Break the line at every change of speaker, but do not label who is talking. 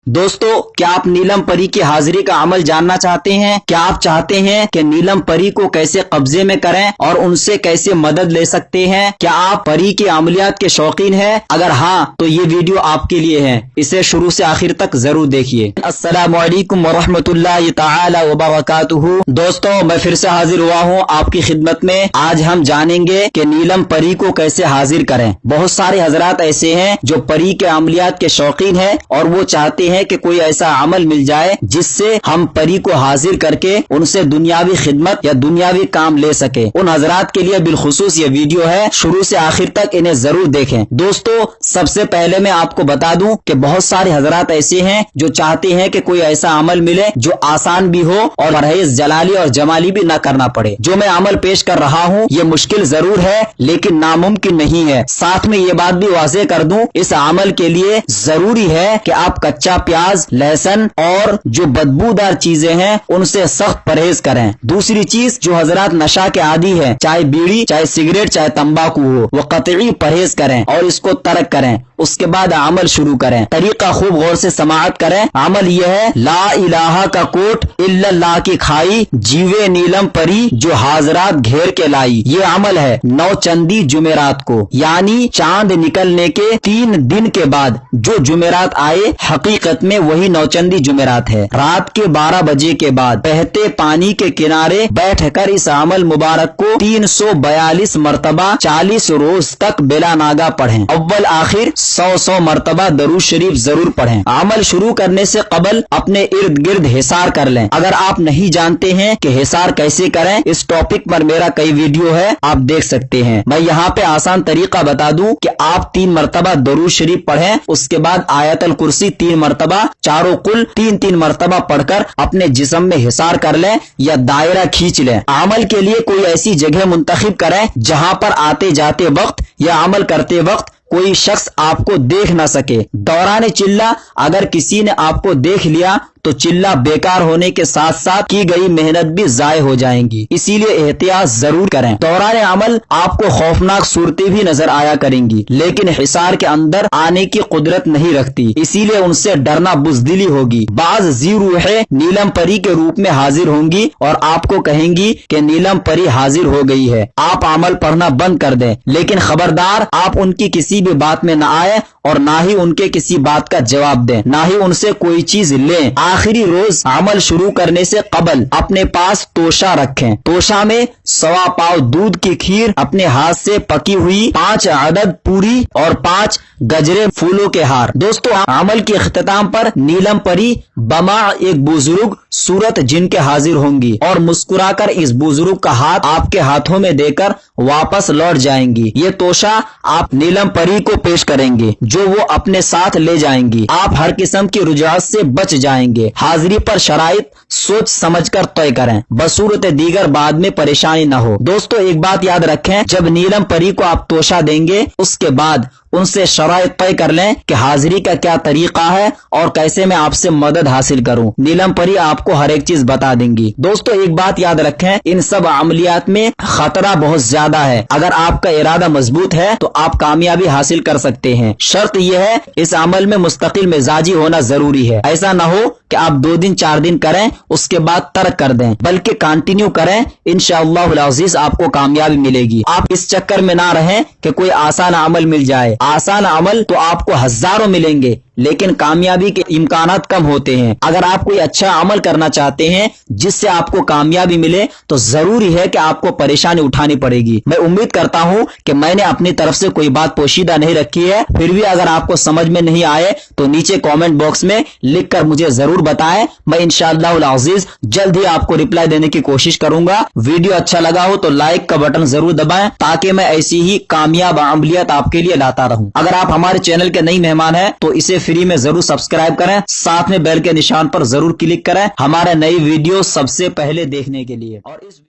दोस्तों, क्या आप नीलम परी की हाजिरी का अमल जानना चाहते हैं? क्या आप चाहते हैं कि नीलम परी को कैसे कब्जे में करें और उनसे कैसे मदद ले सकते हैं? क्या आप परी के अमलियात के शौकीन हैं? अगर हाँ, तो ये वीडियो आपके लिए है। इसे शुरू से आखिर तक जरूर देखिए। अस्सलामु अलैकुम वरहमतुल्लाहि तआला वबरकातुहू। दोस्तों, मैं फिर से हाजिर हुआ हूँ आपकी खिदमत में। आज हम जानेंगे कि नीलम परी को कैसे हाजिर करें। बहुत सारे हजरात ऐसे हैं जो परी के अमलियात के शौकीन हैं और वो चाहते हैं कि कोई ऐसा अमल मिल जाए जिससे हम परी को हाजिर करके उनसे दुनियावी खिदमत या दुनियावी काम ले सके। उन हजरात के लिए बिलखुसूस ये वीडियो है, शुरू से आखिर तक इन्हें जरूर देखें। दोस्तों, सबसे पहले मैं आपको बता दूं कि बहुत सारे हजरात ऐसे हैं जो चाहते हैं कि कोई ऐसा अमल मिले जो आसान भी हो और परहेज जलाली और जमाली भी न करना पड़े। जो मैं अमल पेश कर रहा हूँ ये मुश्किल जरूर है लेकिन नामुमकिन नहीं है। साथ में ये बात भी वाज़ेह कर दूं, इस अमल के लिए जरूरी है कि आप कच्चा प्याज, लहसुन और जो बदबूदार चीजें हैं उनसे सख्त परहेज करें। दूसरी चीज, जो हजरात नशा के आदी हैं, चाहे बीड़ी, चाहे सिगरेट, चाहे तंबाकू हो, वो कतई परहेज करें और इसको तर्क करें। उसके बाद अमल शुरू करें। तरीका खूब गौर से समाअत करें। अमल यह है, ला इलाहा का कोट इल्लल्लाह की खाई, जीवे नीलम परी जो हाजरात घेर के लाई। ये अमल है 9 चंदी जुमेरात को, यानी चांद निकलने के 3 दिन के बाद जो जुमेरात आए, हकीकत में वही 9 चंदी जुमेरात है। रात के 12 बजे के बाद बहते पानी के किनारे बैठकर इस अमल मुबारक को 342 मरतबा 40 रोज तक बिला नागा पढ़ें। अव्वल आखिर 100 मरतबा दरूद शरीफ जरूर पढ़ें। अमल शुरू करने से कबल अपने इर्द गिर्द हिसार कर लें। अगर आप नहीं जानते हैं कि हिसार कैसे करें, इस टॉपिक पर मेरा कई वीडियो है, आप देख सकते हैं। मैं यहाँ पे आसान तरीका बता दूं कि आप 3 मरतबा दरूद शरीफ पढ़ें, उसके बाद आयतल कुर्सी 3 मरतबा, चारों कुल 3-3 मरतबा पढ़कर अपने जिस्म में हिसार कर लें या दायरा खींच लें। अमल के लिए कोई ऐसी जगह मुंतखब करें जहाँ पर आते जाते वक्त या अमल करते वक्त कोई शख्स आपको देख न सके। दौरान चिल्ला अगर किसी ने आपको देख लिया तो चिल्ला बेकार होने के साथ साथ की गई मेहनत भी जाय हो जाएंगी, इसीलिए एहतियात जरूर करें। दौरान अमल आपको खौफनाक सूरतें भी नजर आया करेंगी, लेकिन हिसार के अंदर आने की कुदरत नहीं रखती, इसीलिए उनसे डरना बुज़दिली होगी। बाज ज़ी-रूहें नीलम परी के रूप में हाजिर होंगी और आपको कहेंगी कि नीलम परी हाजिर हो गई है। आप अमल पढ़ना बंद कर दें, लेकिन खबरदार आप उनकी किसी भी बात में न आए और ना ही उनके किसी बात का जवाब दें, ना ही उनसे कोई चीज लें। आखिरी रोज अमल शुरू करने से कबल अपने पास तोशा रखें। तोशा में 1.25 पाव दूध की खीर, अपने हाथ से पकी हुई 5 अदद पूरी और 5 गजरे फूलों के हार। दोस्तों, अमल के इख्तिताम पर नीलम परी बमा एक बुजुर्ग सूरत जिनके हाजिर होंगी और मुस्कुराकर इस बुजुर्ग का हाथ आपके हाथों में देकर वापस लौट जाएंगी। ये तोशा आप नीलम परी को पेश करेंगे जो वो अपने साथ ले जाएंगी। आप हर किस्म की रुझान से बच जाएंगे। हाजिरी पर शराइत सोच समझकर तय करें, बसूरत दीगर बाद में परेशानी न हो। दोस्तों, एक बात याद रखें, जब नीलम परी को आप तोशा देंगे उसके बाद उनसे शराइत तय कर लें कि हाजिरी का क्या तरीका है और कैसे मैं आपसे मदद हासिल करूं। नीलम परी आपको हर एक चीज बता देंगी। दोस्तों, एक बात याद रखें, इन सब अमलियात में खतरा बहुत ज्यादा है। अगर आपका इरादा मजबूत है तो आप कामयाबी हासिल कर सकते हैं। शर्त यह है, इस अमल में मुस्तकिल मिजाजी होना जरूरी है। ऐसा न हो कि आप 2 दिन 4 दिन करें उसके बाद तर्क कर दें, बल्कि कंटिन्यू करें। इंशाअल्लाह अज़ीज आपको कामयाबी मिलेगी। आप इस चक्कर में ना रहें कि कोई आसान अमल मिल जाए। आसान अमल तो आपको हजारों मिलेंगे, लेकिन कामयाबी के इम्कानात कम होते हैं। अगर आप कोई अच्छा अमल करना चाहते हैं जिससे आपको कामयाबी मिले तो जरूरी है कि आपको परेशानी उठानी पड़ेगी। मैं उम्मीद करता हूं कि मैंने अपनी तरफ से कोई बात पोशीदा नहीं रखी है। फिर भी अगर आपको समझ में नहीं आए तो नीचे कमेंट बॉक्स में लिख कर मुझे जरूर बताएं। मैं इंशाअल्लाह अज़ीज जल्द ही आपको रिप्लाई देने की कोशिश करूंगा। वीडियो अच्छा लगा हो तो लाइक का बटन जरूर दबाएं ताकि मैं ऐसी ही कामयाब अमलियत आपके लिए लाता रहूं। अगर आप हमारे चैनल के नई मेहमान हैं तो इसे फ्री में जरूर सब्सक्राइब करें, साथ में बेल के निशान पर जरूर क्लिक करें हमारे नई वीडियो सबसे पहले देखने के लिए। और इस